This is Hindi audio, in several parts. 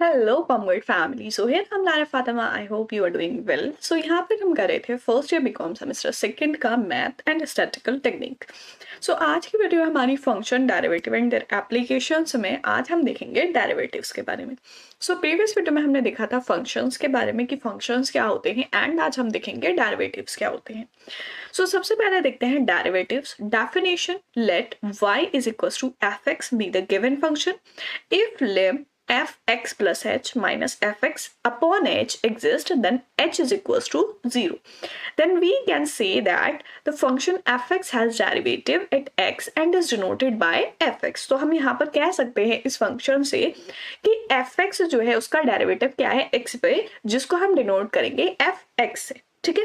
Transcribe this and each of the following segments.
हेलो पमवर्ड फैमिली। सो हियर हम Lara Fatima. I hope you are doing well. So यहाँ पर हम कर रहे थे first year BCom semester second का math and statistical technique. So आज की वीडियो हमारी function derivative and their applications में आज हम देखेंगे डेरिवेटिव्स के बारे में। सो प्रीवियस वीडियो में हमने देखा था फंक्शंस के बारे में कि फंक्शंस क्या होते हैं एंड आज हम देखेंगे डेरिवेटिव्स क्या होते हैं। सो सबसे पहले देखते हैं derivatives definition. Let y is equal to f x be the given function if lim fx plus h minus fx upon h exists, then h is equals to 0. Then we can say that the function fx has derivative at x and is denoted by fx. तो हम यहाँ पर कह सकते हैं इस फंक्शन से कि fx जो है उसका डेरिवेटिव क्या है x पे, जिसको हम डिनोट करेंगे fx से। ठीक है,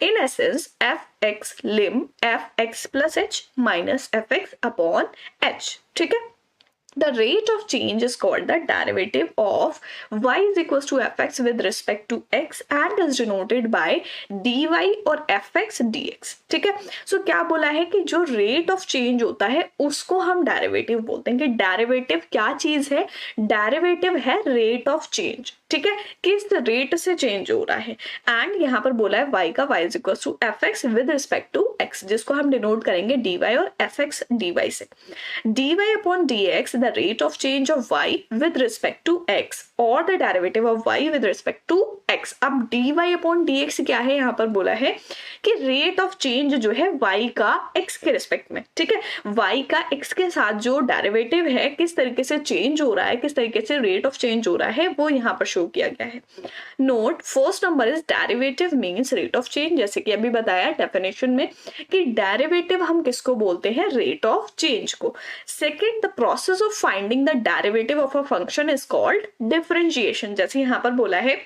in essence fx lim fx plus h minus fx upon h। ठीक है, the rate of change is called the derivative of y is equals to fx with respect to x and is denoted by dy और fx dx। ठीक है, सो क्या बोला है कि जो रेट ऑफ चेंज होता है उसको हम डेरिवेटिव बोलते हैं। कि डेरिवेटिव क्या चीज है? डेरिवेटिव है रेट ऑफ चेंज। ठीक है, किस रेट से चेंज हो रहा है। एंड यहाँ पर बोला है y का y is equal to f x with respect to x, जिसको हम डिनोट करेंगे dy और fx dy से। dy upon dx the rate of change of y with respect to x और the derivative of y with respect to x। अब dy अपॉन dx क्या है? यहाँ पर बोला है कि रेट ऑफ चेंज जो है y का x के रिस्पेक्ट में। ठीक है, y का x के साथ जो डेरिवेटिव है किस तरीके से चेंज हो रहा है, किस तरीके से रेट ऑफ चेंज हो रहा है, वो यहाँ पर शो किया गया है। Note, first number is derivative means rate of change. जैसे कि अभी बताया डेफिनेशन में कि डेरिवेटिव हम किसको बोलते हैं? रेट ऑफ चेंज को। Second, the process of finding the derivative of a function is called differentiation. जैसे यहाँ पर बोला है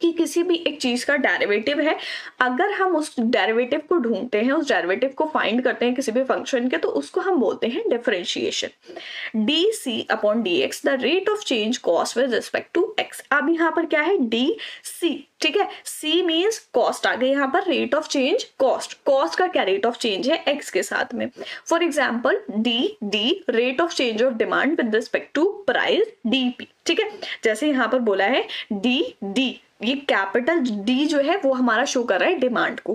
कि किसी भी एक चीज का डेरिवेटिव है, अगर हम उस डेरिवेटिव को ढूंढते हैं, उस डेरिवेटिव को फाइंड करते हैं किसी भी फंक्शन के, तो उसको हम बोलते हैं differentiation. D c upon d x the rate of change cost with respect to x. अब यहाँ पर क्या है? D c. ठीक है, सी मीन्स कॉस्ट आ गई, यहाँ पर rate of change cost. Cost का क्या रेट ऑफ चेंज है? एक्स के साथ में। For example d d rate of change of demand with respect to price d p. ठीक है, जैसे यहाँ पर बोला है डी डी, ये कैपिटल डी जो है वो हमारा शो कर रहा है डिमांड को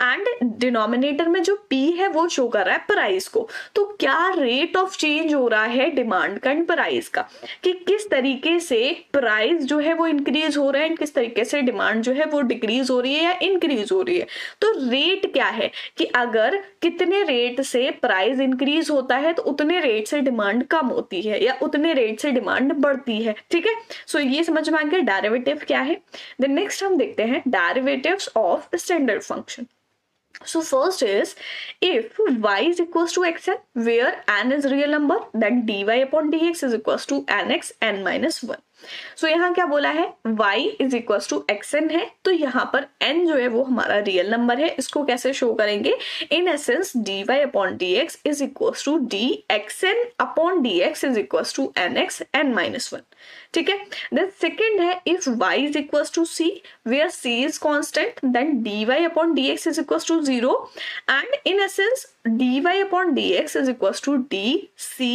एंड डिनोमिनेटर में जो पी है वो शो कर रहा है प्राइस को। तो क्या रेट ऑफ चेंज हो रहा है डिमांड का एंड प्राइस का, कि किस तरीके से प्राइस जो है वो इंक्रीज हो रहा है, किस तरीके से डिमांड जो है वो डिक्रीज हो रही है या इंक्रीज हो रही है। तो रेट क्या है कि अगर कितने रेट से प्राइस इंक्रीज होता है तो उतने रेट से डिमांड कम होती है या उतने रेट से डिमांड बढ़ती है। ठीक है, सो ये समझ में आ गया डेरिवेटिव क्या है। Then next हम देखते हैं derivatives of standard function. So first is if y is equals to xn where n is real number, then dy upon dx is equals to nx n minus 1. So यहाँ क्या बोला है? y is equals to xn है, तो यहाँ पर n जो है वो हमारा रियल नंबर है। इसको कैसे शो करेंगे? इन essence dy upon dx is equals to dxn upon dx is equals to nx n minus 1. ठीक है, then second है if y is equals to c where c is constant, then dy upon dx is equals to 0 and in essence dy upon dx is equals to dc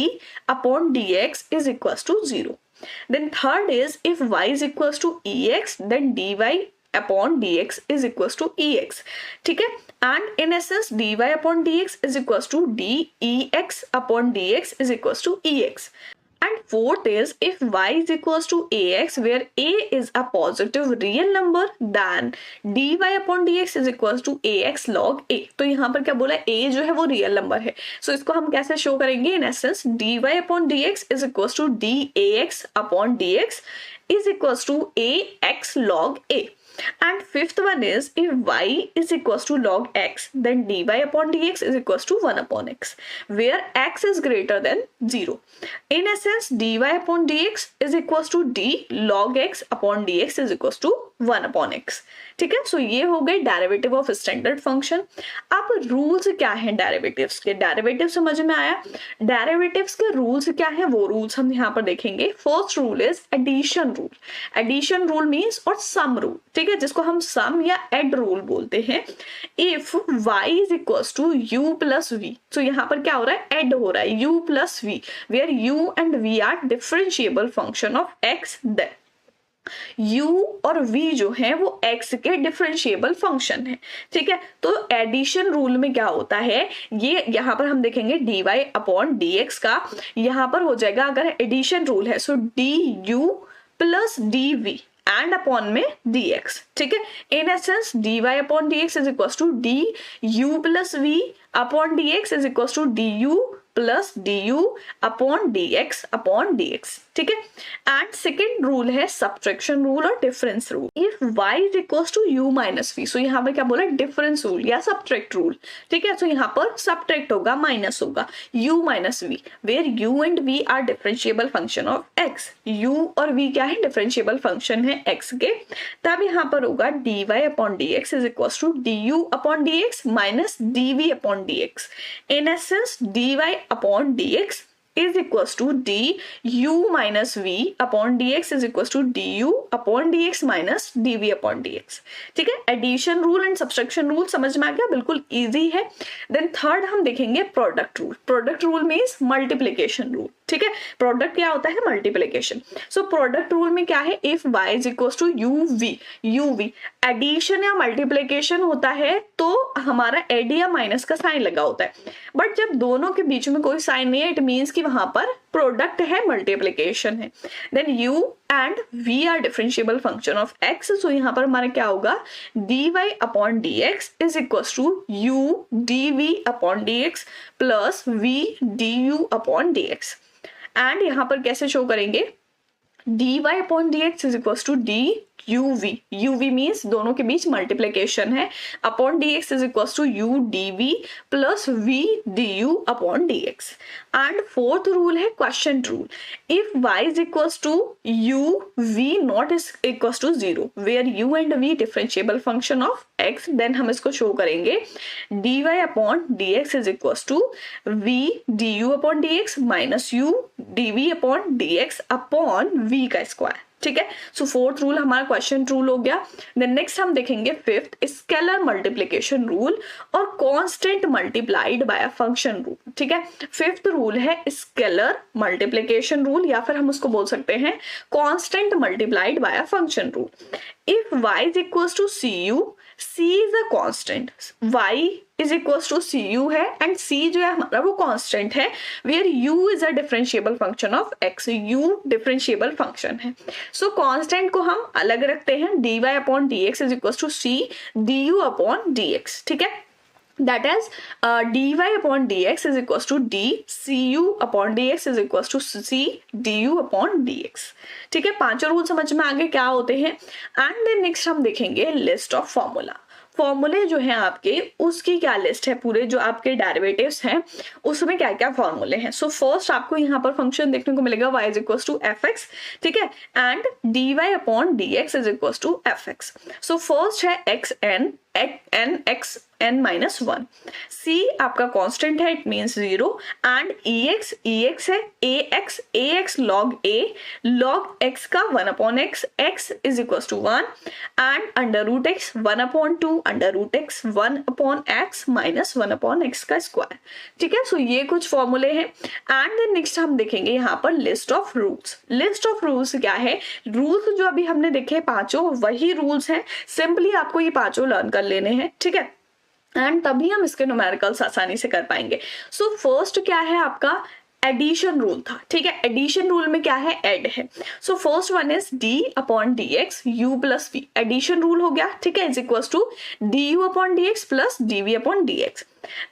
upon dx is equals to 0. Then third is if y is equals to ex, then dy upon dx is equals to ex. ठीक है, and in essence dy upon dx is equals to dex upon dx is equals to ex. And fourth is if y is equals to ax where a is a positive real number, then dy upon dx is equals to ax log a. तो यहाँ पर क्या बोला है? a जो है वो रियल नंबर है, सो इसको हम कैसे शो करेंगे? इन essence dy upon dx is equals to dax upon dx is equals to ax log a. And fifth one is if y is equals to log x, then dy upon dx is equals to 1 upon x where x is greater than 0. In essence dy upon dx is equals to d log x upon dx is equals to 1 upon x. ठीक है, सो ये हो गए डेरिवेटिव ऑफ स्टैंडर्ड फंक्शन। अब रूल्स क्या हैं डेरिवेटिव्स के? डेरिवेटिव समझ में आया। डेरिवेटिव्स के रूल्स क्या हैं वो रूल्स हम यहाँ पर देखेंगे। First rule is addition rule. Addition rule means और सम रूल। ठीक है, जिसको हम सम या एड रूल बोलते हैं। If y is equals to u plus v, तो यहाँ पर क्या हो रहा है? एड हो रहा है u plus v where u and v are differentiable function of x। Then u और v जो है वो x के डिफरेंशिएबल फंक्शन है, ठीक है। तो एडिशन रूल में क्या होता है, ये यहाँ पर हम देखेंगे dy अपॉन dx का, यहाँ पर हो जाएगा अगर एडिशन रूल है so du plus dv and upon में dx, ठीक है। In essence dy upon dx is equal to du plus v upon dx is equal to du plus du upon dx, ठीक है। एंड सेकेंड रूल है सब्ट्रैक्शन रूल और difference rule. If y is equal to u minus v, so यहाँ पर क्या बोला, डिफरेंस रूल या सब्ट्रैक्ट रूल, ठीक है। तो यहाँ पर सब्ट्रैक्ट होगा, माइनस होगा u minus v, where u and v are differentiable function of x। u और v क्या है, डिफरेंशिएबल फंक्शन है x के, तब यहाँ पर होगा dy upon dx is equal to du upon dx minus dv upon dx। In essence dy upon dx is equals to du minus v upon dx is equals to du upon dx minus dv upon dx, ठीक है। Addition rule and subtraction rule समझ में आ गया, बिल्कुल इजी है। देन थर्ड हम देखेंगे product rule. Product rule means multiplication rule, ठीक है। प्रोडक्ट क्या होता है, मल्टीप्लीकेशन। सो प्रोडक्ट रूल में क्या है, if y is equal to uv addition या मल्टीप्लीकेशन होता है तो हमारा एड या माइनस का साइन लगा होता है, बट जब दोनों के बीच में कोई साइन नहीं है, इट मीन्स कि वहां पर प्रोडक्ट है, मल्टीप्लीकेशन है। Then u and v are differentiable function of x, so यहाँ पर हमारा क्या होगा, dy upon dx is equal to u dv upon dx plus v du upon dx। And यहाँ पर कैसे शो करेंगे, dy upon dx is equal to uv means दोनों के बीच मल्टीप्लीकेशन है, upon dx is equal to u dv plus v du upon dx। And fourth rule है question rule. If y is equal to u v not is equal to 0, where u and v differentiable function of x, then हम इसको शो करेंगे dy upon dx is equal to v du upon dx minus u dv upon dx upon v का स्क्वायर, ठीक है। सो फोर्थ रूल हमारा क्वेश्चन रूल हो गया। देन नेक्स्ट हम देखेंगे फिफ्थ स्केलर मल्टीप्लिकेशन रूल और constant multiplied by a function rule, ठीक है। फिफ्थ रूल है स्केलर मल्टीप्लिकेशन रूल या फिर हम उसको बोल सकते हैं constant multiplied by a function rule. If y is equals to cu, c is a constant, y is equals to cu है एंड c जो है हमारा वो कांस्टेंट है, where u is a differentiable function of x, u differentiable function है। सो कांस्टेंट को हम अलग रखते हैं, dy upon dx is equals to c du upon dx, ठीक है। That is dy upon dx is equals to d cu upon dx is equals to c du upon dx, ठीक है। पांचों रूल समझ में आगे क्या होते हैं। एंड देन नेक्स्ट हम देखेंगे लिस्ट ऑफ फॉर्मूला। फॉर्मूले जो है आपके उसकी क्या लिस्ट है, पूरे जो आपके डेरिवेटिव्स हैं उसमें क्या क्या फॉर्मूले हैं। सो फर्स्ट आपको यहाँ पर फंक्शन देखने को मिलेगा y is equals to fx, ठीक है, and dy upon dx is equals to fx। So first है x n माइनस 1, c आपका कांस्टेंट है, इट मीन्स 0, एंड ex है ax log x का 1 upon x is equal to 1 and under root x 1 upon 2 under root x 1 upon x minus 1 upon x का स्क्वायर, ठीक है। सो ये कुछ फॉर्मूले हैं। एंड देन नेक्स्ट हम देखेंगे यहाँ पर list of rules. List of rules क्या है, रूल्स जो अभी हमने देखे पांचों वही रूल्स हैं, सिंपली आपको ये पांचों लर्न कर लेने हैं, ठीक है, एंड तभी हम इसके न्यूमेरिकल्स आसानी से कर पाएंगे। सो फर्स्ट क्या है आपका एडिशन रूल था, ठीक है। एडिशन रूल में क्या है, एड है। So first one is d upon dx u plus v, addition rule हो गया, ठीक है, is equal to du upon dx plus dv upon dx।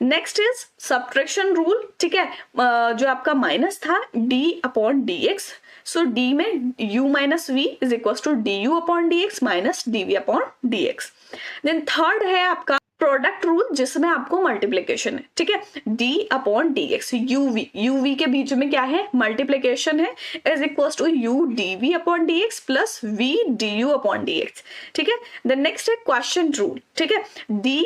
Next is subtraction rule, ठीक है, जो आपका माइनस था d upon dx, so d में u minus v is equal to du upon dx minus dv upon dx। Then third है आपका प्रोडक्ट रूल जिसमें आपको मल्टीप्लीकेशन है, ठीक है, d अपॉन dx uv के बीच में क्या है, मल्टीप्लीकेशन है, is equal to u dv upon dx plus v du upon dx, ठीक है। देन नेक्स्ट है क्वेश्चन रूल, ठीक है, d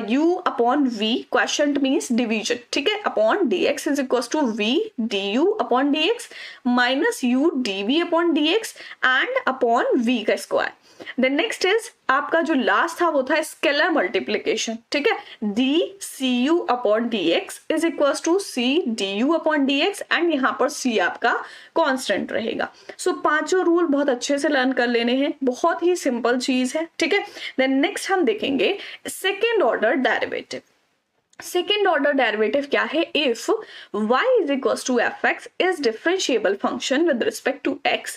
u upon v question means division, ठीक है, upon dx is equal to v du upon dx minus u dv upon dx and upon v का स्क्वायर। देन नेक्स्ट इज आपका जो लास्ट था वो था स्केलर मल्टीप्लीकेशन, ठीक है, d c u upon d x is equal to c d u upon d x, and यहाँ पर सी आपका कांस्टेंट रहेगा। सो पांचों रूल बहुत अच्छे से लर्न कर लेने हैं, बहुत ही सिंपल चीज है, ठीक है। देन नेक्स्ट हम देखेंगे second order derivative. Second order derivative क्या है? If y is equals to fx is differentiable function with respect to x,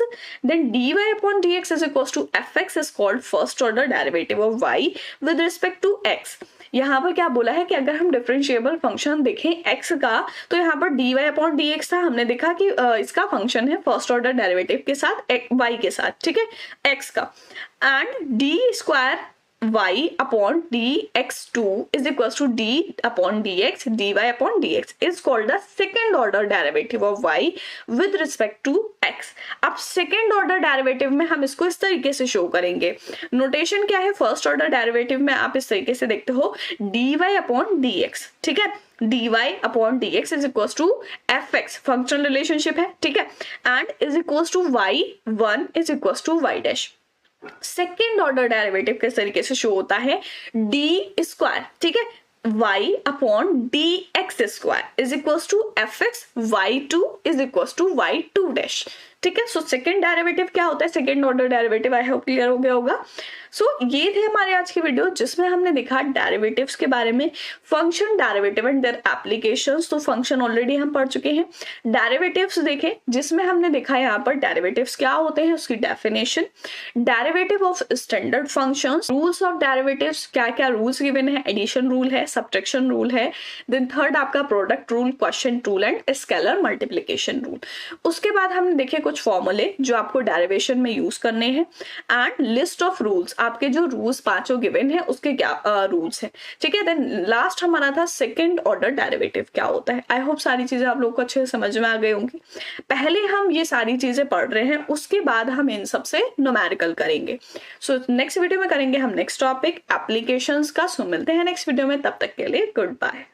then dy upon dx is equals to fx is called first order derivative of y with respect to x। यहाँ पर क्या बोला है कि अगर हम डिफरेंशिएबल फंक्शन देखें x का, तो यहाँ पर dy अपॉन dx था, हमने देखा कि इसका फंक्शन है फर्स्ट ऑर्डर डेरिवेटिव के साथ y के साथ, ठीक है, x का, and D square y upon dx2 is equals to d upon dx dy upon dx is called the second order derivative of y with respect to x। अब सेकेंड ऑर्डर डेरिवेटिव में हम इसको इस तरीके से शो करेंगे। नोटेशन क्या है? फर्स्ट ऑर्डर डेरिवेटिव में आप इस तरीके से देखते हो dy upon dx, ठीक है, dy upon dx is equals to fx, functional relationship है, ठीक है, and is equals to y1 is equals to y dash. Second order derivative किस तरीके से शो होता है? डी स्क्वायर, ठीक है, y upon d x square is equals to f x y two is equals to y two dash, ठीक है। सो सेकेंड डेरिवेटिव क्या होता है? Second order derivative. I hope clear हो गया होगा। सो ये थे हमारे आज की वीडियो जिसमें हमने देखा डेरिवेटिव्स के बारे में, function derivative and their applications. तो फंक्शन ऑलरेडी हम पढ़ चुके हैं, डेरिवेटिव्स देखे जिसमें हमने देखा यहाँ पर डेरिवेटिव्स क्या होते हैं, उसकी definition, derivative of standard functions, rules of derivatives, क्या क्या रूल्स गिवन है, एडिशन रूल है, सब्ट्रैक्शन रूल है, देन थर्ड आपका product rule, quotient rule and scalar multiplication rule. उसके बाद हमने देखे कुछ फॉर्मूले जो आपको डेरिवेशन में यूज करने हैं, एंड लिस्ट ऑफ रूल्स, आपके जो रूल्स पांचों गिवन है उसके क्या रूल्स हैं, ठीक है। देन लास्ट हमारा था सेकंड ऑर्डर डेरिवेटिव क्या होता है। आई होप सारी चीजें आप लोग को अच्छे से समझ में आ गई होंगी। पहले हम ये सारी चीजें पढ़ रहे हैं, उसके बाद हम इन सब से न्यूमेरिकल करेंगे। सो नेक्स्ट वीडियो में करेंगे हम नेक्स्ट टॉपिक एप्लीकेशंस का। सो मिलते हैं नेक्स्ट वीडियो में, तब तक के लिए गुड बाय।